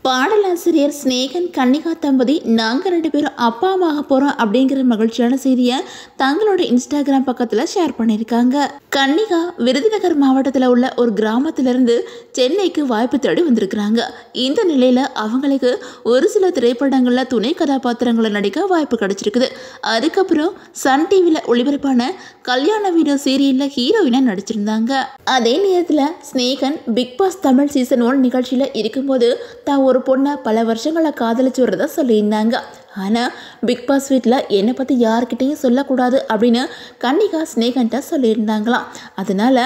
பாடலாசிரியர் ஸ்நேகன் கன்னிகா தம்பதி நாங்கள் 2 பேரும் அப்பா அம்மா ஆக போகிறோம் அப்படிங்கிற மகிழ்ச்சியான செய்தியை தங்களோட இன்ஸ்டாகிராம் பக்கத்தில் ஷேர் பண்ணியிருக்காங்க. கன்னிகா விருதுநகர் மாவட்டத்தில் உள்ள ஒரு கிராமத்திலிருந்து சென்னைக்கு வாய்ப்பு தேடி வந்திருக்கிறாங்க. இந்த நிலையில் அவங்களுக்கு ஒரு சில திரைப்படங்களில் துணை கதாபாத்திரங்களை நடிக்க வாய்ப்பு கிடைச்சிருக்குது. அதுக்கப்புறம் சன் டிவியில் ஒளிபரப்பான கல்யாண வீடியோ சீரியலில் ஹீரோயினாக நடிச்சிருந்தாங்க. அதே நேரத்தில் Snehan Bigg Boss Tamil season 1 நிகழ்ச்சியில் இருக்கும்போது தான் ஒரு பொண்ணை பல வருஷங்களை காதலிச்சு வரதா சொல்லியிருந்தாங்க. ஆனால் பிக் பாஸ் வீட்டில் என்னை பற்றி யார்கிட்டையும் சொல்லக்கூடாது அப்படின்னு கன்னிகா ஸ்நேகன்ட்ட சொல்லியிருந்தாங்களாம். அதனால்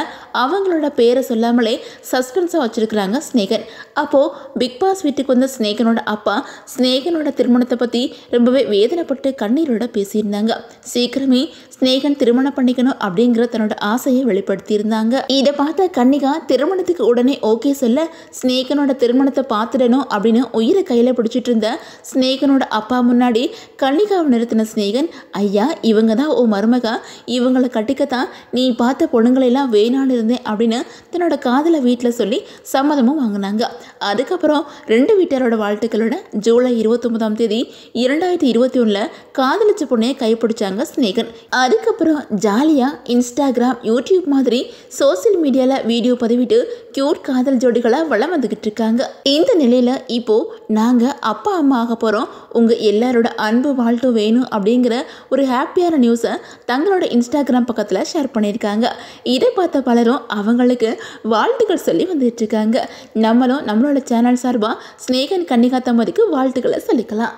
அவங்களோட பேரை சொல்லாமலே சஸ்பென்ஸாக வச்சுருக்குறாங்க ஸ்நேகன். அப்போது பிக் பாஸ் வீட்டுக்கு வந்த ஸ்நேகனோட அப்பா ஸ்நேகனோட திருமணத்தை பற்றி ரொம்பவே வேதனைப்பட்டு கண்ணீரோட பேசியிருந்தாங்க. சீக்கிரமே ஸ்நேகன் திருமணம் பண்ணிக்கணும் அப்படிங்கிற தன்னோட ஆசையை வெளிப்படுத்தியிருந்தாங்க. இதை பார்த்த கன்னிகா திருமணத்துக்கு உடனே ஓகே சொல்ல ஸ்நேகனோட திருமணத்தை பார்த்துடணும் அப்படின்னு உயிரை கையில் பிடிச்சிட்டு இருந்த ஸ்நேகனோட அப்பா முன்னாடி கன்னிகாவை நிறுத்தின ஸ்நேகன், ஐயா இவங்க தான் ஓ மருமகா, இவங்களை கட்டிக்கத்தான் நீ பார்த்த பொண்ணுங்களெல்லாம் வேணான்னு இருந்தேன் அப்படின்னு தன்னோட காதலை வீட்டில் சொல்லி சம்மதமும் வாங்கினாங்க. அதுக்கப்புறம் 2 வீட்டாரோட வாழ்த்துக்களோட ஜூலை 29ஆம் தேதி 2021 காதலிச்ச பொண்ணையை கைப்பிடிச்சாங்க ஸ்நேகன். அதுக்கப்புறம் ஜாலியாக இன்ஸ்டாகிராம், யூடியூப் மாதிரி சோசியல் மீடியாவில் வீடியோ பதிவிட்டு கியூட் காதல் ஜோடிகளாக வளம் வந்துக்கிட்டு இருக்காங்க. இந்த நிலையில் இப்போது நாங்கள் அப்பா அம்மா ஆக போகிறோம், உங்கள் எல்லாரோட அன்பு வாழ்த்தும் வேணும் அப்படிங்கிற ஒரு ஹாப்பியான நியூஸை தங்களோட இன்ஸ்டாகிராம் பக்கத்தில் ஷேர் பண்ணியிருக்காங்க. இதை பார்த்த பலரும் அவங்களுக்கு வாழ்த்துக்கள் சொல்லி வந்துட்டு இருக்காங்க. நம்மளும் நம்மளோட சேனல் சார்பாக ஸ்நேகன் கன்னிகா தம்பதிக்கு வாழ்த்துக்களை சொல்லிக்கலாம்.